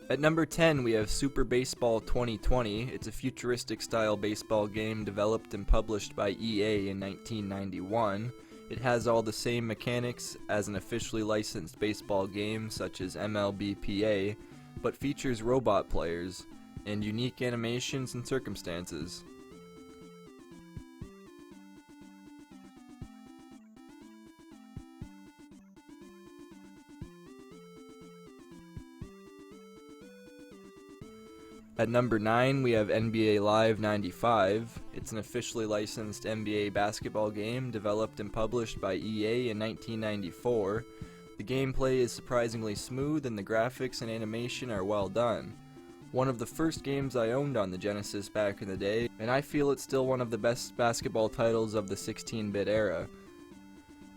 At number 10, we have Super Baseball 2020. It's a futuristic style baseball game developed and published by EA in 1991. It has all the same mechanics as an officially licensed baseball game such as MLBPA, but features robot players and unique animations and circumstances. At number 9, we have NBA Live 95. It's an officially licensed NBA basketball game developed and published by EA in 1994. The gameplay is surprisingly smooth and the graphics and animation are well done. One of the first games I owned on the Genesis back in the day, and I feel it's still one of the best basketball titles of the 16-bit era.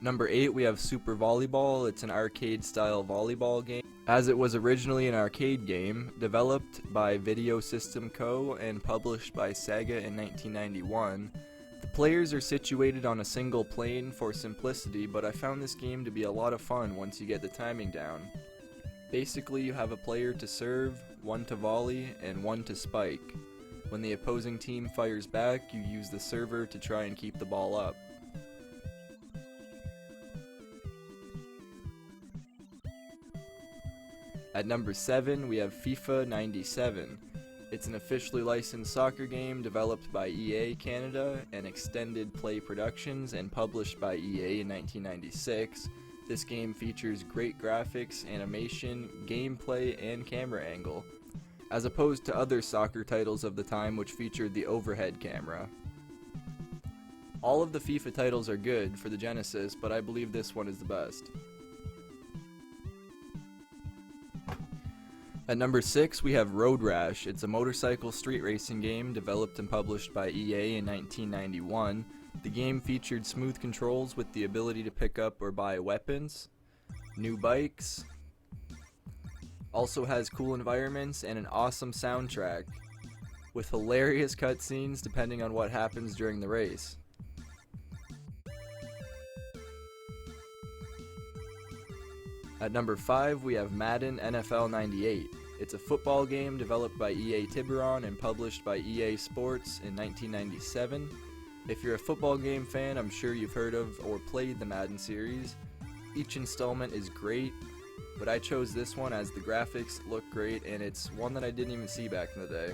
Number 8, we have Super Volleyball. It's an arcade-style volleyball game. As it was originally an arcade game, developed by Video System Co. and published by Sega in 1991. The players are situated on a single plane for simplicity, but I found this game to be a lot of fun once you get the timing down. Basically, you have a player to serve, one to volley, and one to spike. When the opposing team fires back, you use the server to try and keep the ball up. At number 7, we have FIFA 97. It's an officially licensed soccer game developed by EA Canada and Extended Play Productions and published by EA in 1996. This game features great graphics, animation, gameplay, and camera angle, as opposed to other soccer titles of the time which featured the overhead camera. All of the FIFA titles are good for the Genesis, but I believe this one is the best. At number 6, we have Road Rash. It's a motorcycle street racing game developed and published by EA in 1991. The game featured smooth controls with the ability to pick up or buy weapons, new bikes, also has cool environments and an awesome soundtrack, with hilarious cutscenes depending on what happens during the race. At number 5, we have Madden NFL 98. It's a football game developed by EA Tiburon and published by EA Sports in 1997. If you're a football game fan, I'm sure you've heard of or played the Madden series. Each installment is great, but I chose this one as the graphics look great and it's one that I didn't even see back in the day.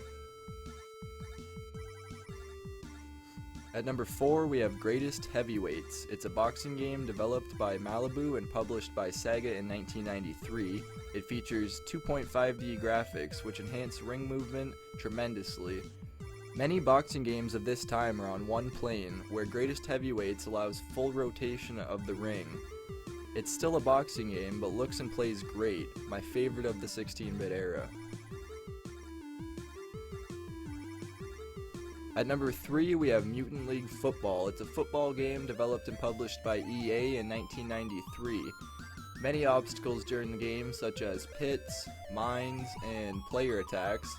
At number 4, we have Greatest Heavyweights. It's a boxing game developed by Malibu and published by Sega in 1993. It features 2.5D graphics, which enhance ring movement tremendously. Many boxing games of this time are on one plane, where Greatest Heavyweights allows full rotation of the ring. It's still a boxing game, but looks and plays great, my favorite of the 16-bit era. At number 3, we have Mutant League Football. It's a football game developed and published by EA in 1993. Many obstacles during the game, such as pits, mines, and player attacks.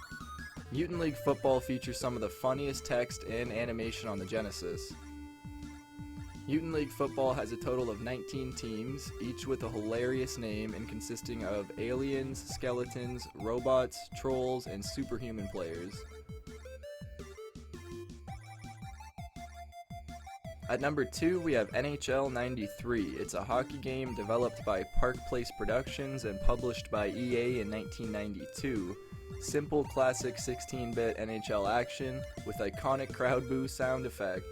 Mutant League Football features some of the funniest text and animation on the Genesis. Mutant League Football has a total of 19 teams, each with a hilarious name and consisting of aliens, skeletons, robots, trolls, and superhuman players. At number 2, we have NHL 93. It's a hockey game developed by Park Place Productions and published by EA in 1992. Simple classic 16-bit NHL action with iconic crowd boo sound effect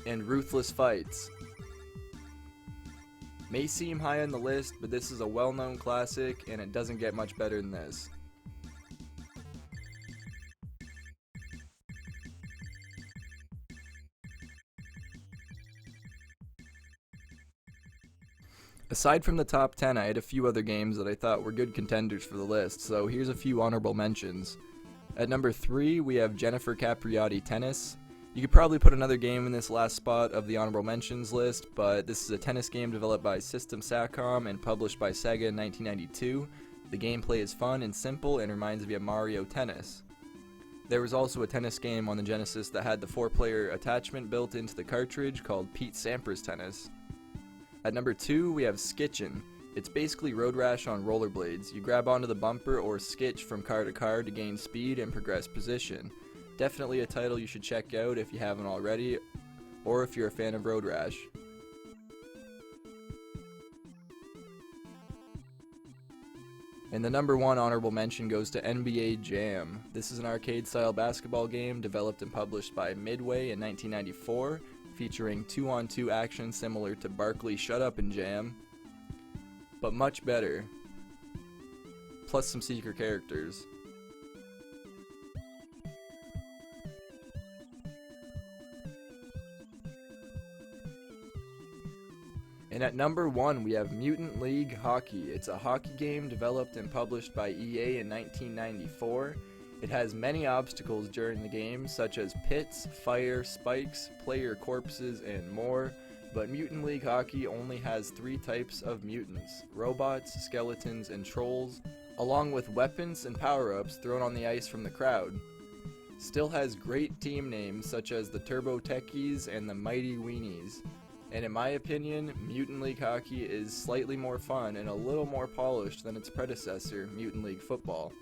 and ruthless fights. May seem high on the list, but this is a well-known classic and it doesn't get much better than this. Aside from the top 10, I had a few other games that I thought were good contenders for the list, so here's a few honorable mentions. At number 3, we have Jennifer Capriati Tennis. You could probably put another game in this last spot of the honorable mentions list, but this is a tennis game developed by System Satcom and published by Sega in 1992. The gameplay is fun and simple and reminds me of Mario Tennis. There was also a tennis game on the Genesis that had the 4-player attachment built into the cartridge called Pete Sampras Tennis. At number 2, we have Skitchin. It's basically Road Rash on rollerblades. You grab onto the bumper or skitch from car to car to gain speed and progress position. Definitely a title you should check out if you haven't already, or if you're a fan of Road Rash. And the number 1 honorable mention goes to NBA Jam. This is an arcade-style basketball game developed and published by Midway in 1994, featuring 2-on-2 action similar to Barkley Shut Up and Jam, but much better, plus some secret characters. And at number 1 we have Mutant League Hockey. It's a hockey game developed and published by EA in 1994. It has many obstacles during the game, such as pits, fire, spikes, player corpses, and more, but Mutant League Hockey only has 3 types of mutants: robots, skeletons, and trolls, along with weapons and power-ups thrown on the ice from the crowd. Still has great team names such as the Turbo Techies and the Mighty Weenies. And in my opinion, Mutant League Hockey is slightly more fun and a little more polished than its predecessor, Mutant League Football.